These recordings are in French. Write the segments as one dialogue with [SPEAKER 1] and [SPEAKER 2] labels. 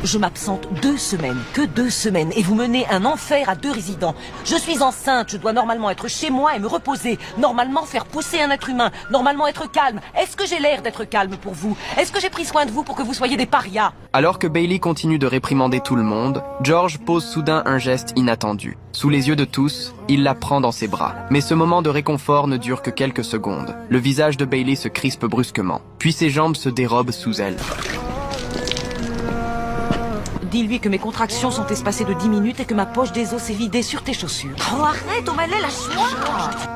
[SPEAKER 1] Je m'absente 2 semaines, que 2 semaines, et vous menez un enfer à 2 résidents. Je suis enceinte, je dois normalement être chez moi et me reposer, normalement faire pousser un être humain, normalement être calme. Est-ce que j'ai l'air d'être calme pour vous? Est-ce que j'ai pris soin de vous pour que vous soyez des parias?
[SPEAKER 2] Alors que Bailey continue de réprimander tout le monde, George pose soudain un geste inattendu. Sous les yeux de tous, il la prend dans ses bras. Mais ce moment de réconfort ne dure que quelques secondes. Le visage de Bailey se crispe brusquement, puis ses jambes se dérobent sous elle.
[SPEAKER 1] Dis-lui que mes contractions sont espacées de 10 minutes et que ma poche des os s'est vidée sur tes chaussures. Oh, arrête, O'Malley, lâche-moi!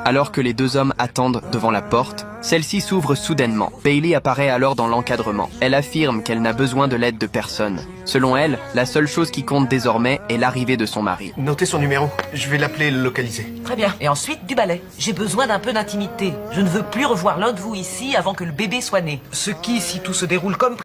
[SPEAKER 2] Alors que les deux hommes attendent devant la porte, celle-ci s'ouvre soudainement. Bailey apparaît alors dans l'encadrement. Elle affirme qu'elle n'a besoin de l'aide de personne. Selon elle, la seule chose qui compte désormais est l'arrivée de son mari.
[SPEAKER 3] Notez son numéro, je vais l'appeler et le localiser.
[SPEAKER 1] Très bien. Et ensuite, du balai. J'ai besoin d'un peu d'intimité. Je ne veux plus revoir l'un de vous ici avant que le bébé soit né. Ce qui, si tout se déroule comme...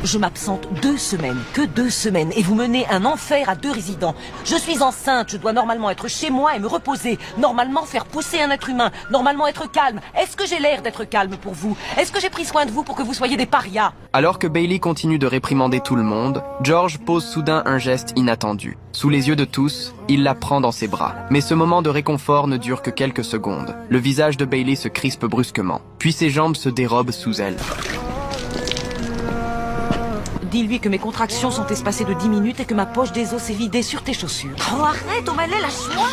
[SPEAKER 1] Je m'absente 2 semaines, que 2 semaines, et vous menez un enfer à 2 résidents. Je suis enceinte, je dois normalement être chez moi et me reposer, normalement faire pousser un être humain, normalement être calme. Est-ce que j'ai l'air d'être calme pour vous? Est-ce que j'ai pris soin de vous pour que vous soyez des parias?
[SPEAKER 2] Alors que Bailey continue de réprimander tout le monde, George pose soudain un geste inattendu. Sous les yeux de tous, il la prend dans ses bras. Mais ce moment de réconfort ne dure que quelques secondes. Le visage de Bailey se crispe brusquement, puis ses jambes se dérobent sous elle.
[SPEAKER 1] Dis-lui que mes contractions sont espacées de 10 minutes et que ma poche des os s'est vidée sur tes chaussures. Oh, arrête, O'Malley, lâche-moi!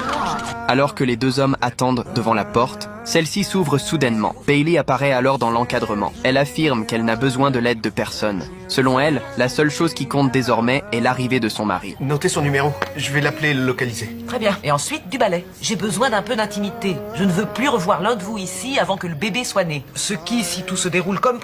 [SPEAKER 2] Alors que les deux hommes attendent devant la porte, celle-ci s'ouvre soudainement. Bailey apparaît alors dans l'encadrement. Elle affirme qu'elle n'a besoin de l'aide de personne. Selon elle, la seule chose qui compte désormais est l'arrivée de son mari.
[SPEAKER 3] Notez son numéro, je vais l'appeler et le localiser.
[SPEAKER 1] Très bien. Et ensuite, du balai. J'ai besoin d'un peu d'intimité. Je ne veux plus revoir l'un de vous ici avant que le bébé soit né. Ce qui, si tout se déroule comme...